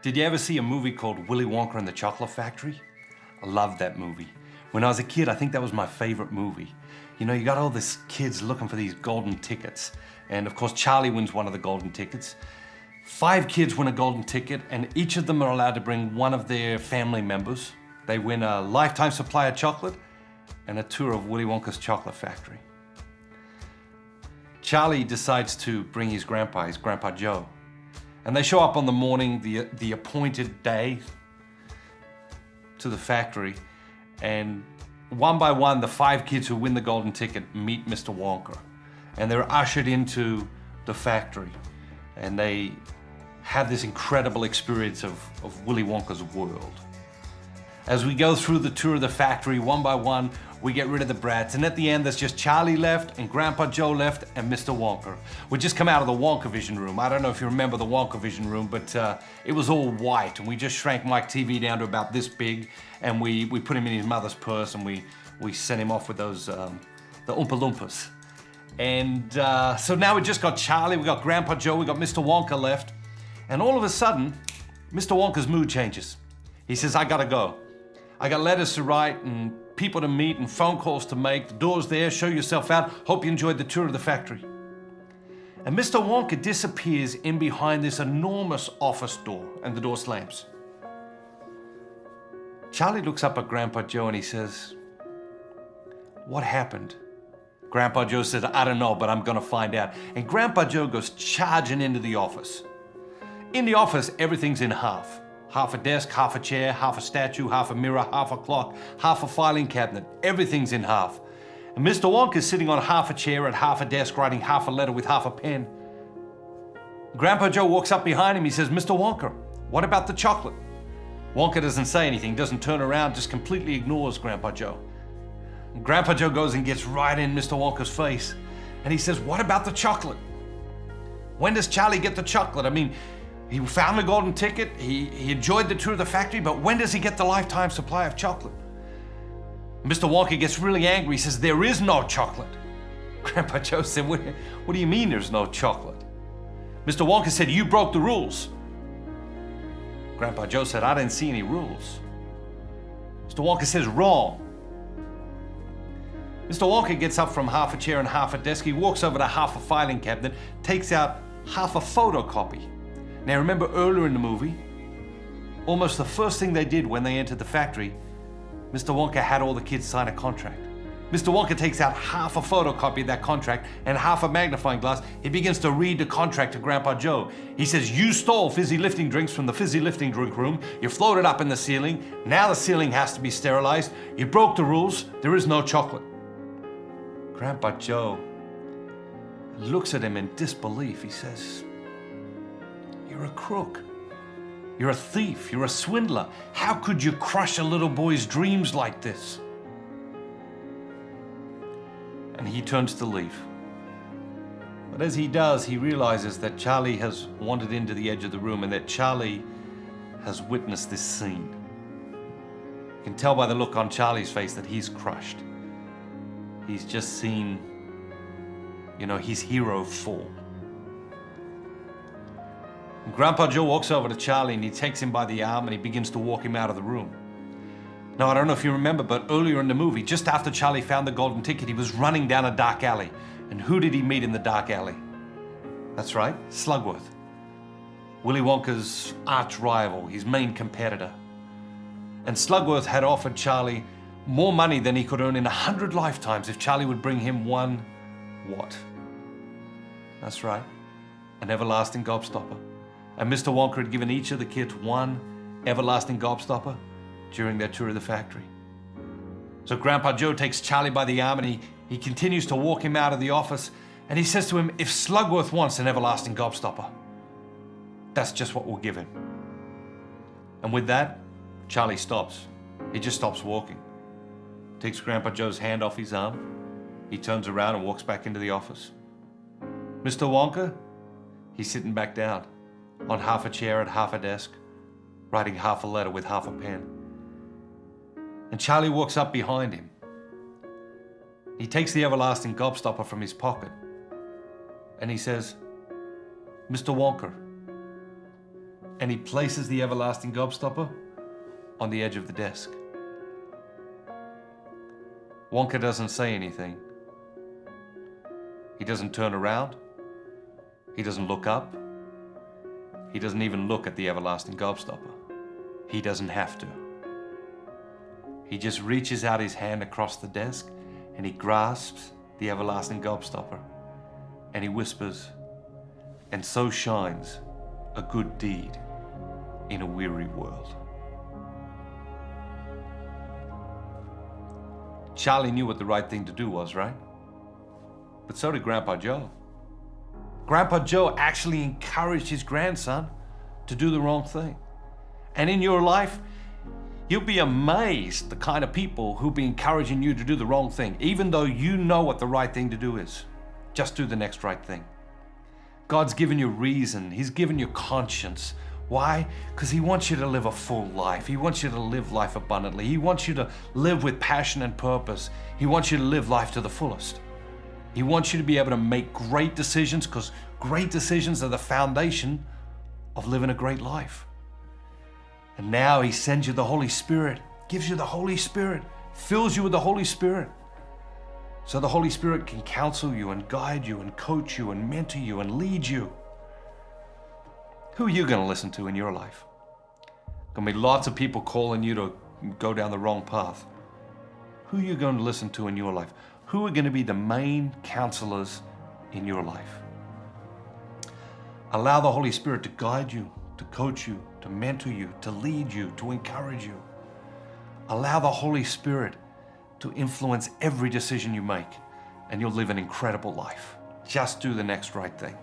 Did you ever see a movie called Willy Wonka and the Chocolate Factory? I loved that movie. When I was a kid, I think that was my favorite movie. You know, you got all these kids looking for these golden tickets. And of course, Charlie wins one of the golden tickets. 5 kids win a golden ticket, and each of them are allowed to bring one of their family members. They win a lifetime supply of chocolate and a tour of Willy Wonka's chocolate factory. Charlie decides to bring his Grandpa Joe. And they show up on the morning, the appointed day, to the factory. And one by one, the 5 kids who win the golden ticket meet Mr. Wonka. And they're ushered into the factory. And they have this incredible experience of Willy Wonka's world. As we go through the tour of the factory, one by one, we get rid of the brats. And at the end, there's just Charlie left and Grandpa Joe left and Mr. Wonka. We just come out of the Wonka Vision room. I don't know if you remember the Wonka Vision room, but it was all white. And we just shrank Mike TV down to about this big. And we put him in his mother's purse and we sent him off with those, the Oompa Loompas. And so now we just got Charlie, we got Grandpa Joe, we got Mr. Wonka left. And all of a sudden, Mr. Wonka's mood changes. He says, I gotta go. I got letters to write and people to meet and phone calls to make. The door's there, show yourself out. Hope you enjoyed the tour of the factory. And Mr. Wonka disappears in behind this enormous office door and the door slams. Charlie looks up at Grandpa Joe and he says, what happened? Grandpa Joe says, I don't know, but I'm gonna find out. And Grandpa Joe goes charging into the office. In the office, everything's in half. Half a desk, half a chair, half a statue, half a mirror, half a clock, half a filing cabinet. Everything's in half. And Mr. Wonka's sitting on half a chair at half a desk, writing half a letter with half a pen. Grandpa Joe walks up behind him. He says, Mr. Wonka, what about the chocolate? Wonka doesn't say anything, doesn't turn around, just completely ignores Grandpa Joe. And Grandpa Joe goes and gets right in Mr. Wonka's face. And he says, what about the chocolate? When does Charlie get the chocolate? I mean, he found the golden ticket, he enjoyed the tour of the factory, but when does he get the lifetime supply of chocolate? Mr. Wonka gets really angry. He says, there is no chocolate. Grandpa Joe said, what do you mean there's no chocolate? Mr. Wonka said, you broke the rules. Grandpa Joe said, I didn't see any rules. Mr. Wonka says, wrong. Mr. Wonka gets up from half a chair and half a desk. He walks over to half a filing cabinet, takes out half a photocopy. Now remember earlier in the movie, almost the first thing they did when they entered the factory, Mr. Wonka had all the kids sign a contract. Mr. Wonka takes out half a photocopy of that contract and half a magnifying glass. He begins to read the contract to Grandpa Joe. He says, you stole fizzy lifting drinks from the fizzy lifting drink room. You floated up in the ceiling. Now the ceiling has to be sterilized. You broke the rules. There is no chocolate. Grandpa Joe looks at him in disbelief. He says, you're a crook. You're a thief. You're a swindler. How could you crush a little boy's dreams like this? And he turns to leave. But as he does, he realizes that Charlie has wandered into the edge of the room and that Charlie has witnessed this scene. You can tell by the look on Charlie's face that he's crushed. He's just seen, his hero fall. And Grandpa Joe walks over to Charlie and he takes him by the arm and he begins to walk him out of the room. Now, I don't know if you remember, but earlier in the movie, just after Charlie found the golden ticket, he was running down a dark alley. And who did he meet in the dark alley? That's right, Slugworth. Willy Wonka's arch rival, his main competitor. And Slugworth had offered Charlie more money than he could earn in 100 lifetimes if Charlie would bring him one what? That's right, an everlasting gobstopper. And Mr. Wonka had given each of the kids one everlasting gobstopper during their tour of the factory. So Grandpa Joe takes Charlie by the arm and he continues to walk him out of the office and he says to him, if Slugworth wants an everlasting gobstopper, that's just what we'll give him. And with that, Charlie stops. He just stops walking. Takes Grandpa Joe's hand off his arm. He turns around and walks back into the office. Mr. Wonka, he's sitting back down on half a chair at half a desk, writing half a letter with half a pen. And Charlie walks up behind him. He takes the everlasting gobstopper from his pocket and he says, Mr. Wonka, and he places the everlasting gobstopper on the edge of the desk. Wonka doesn't say anything. He doesn't turn around. He doesn't look up. He doesn't even look at the everlasting gobstopper. He doesn't have to. He just reaches out his hand across the desk and he grasps the everlasting gobstopper and he whispers, "And so shines a good deed in a weary world." Charlie knew what the right thing to do was, right? But so did Grandpa Joe. Grandpa Joe actually encouraged his grandson to do the wrong thing. And in your life, you'll be amazed the kind of people who'll be encouraging you to do the wrong thing, even though you know what the right thing to do is. Just do the next right thing. God's given you reason. He's given you conscience. Why? Because he wants you to live a full life. He wants you to live life abundantly. He wants you to live with passion and purpose. He wants you to live life to the fullest. He wants you to be able to make great decisions, because great decisions are the foundation of living a great life. And now he sends you the Holy Spirit, gives you the Holy Spirit, fills you with the Holy Spirit. So the Holy Spirit can counsel you and guide you and coach you and mentor you and lead you. Who are you going to listen to in your life? Going to be lots of people calling you to go down the wrong path. Who are you going to listen to in your life? Who are going to be the main counselors in your life? Allow the Holy Spirit to guide you, to coach you, to mentor you, to lead you, to encourage you. Allow the Holy Spirit to influence every decision you make, and you'll live an incredible life. Just do the next right thing.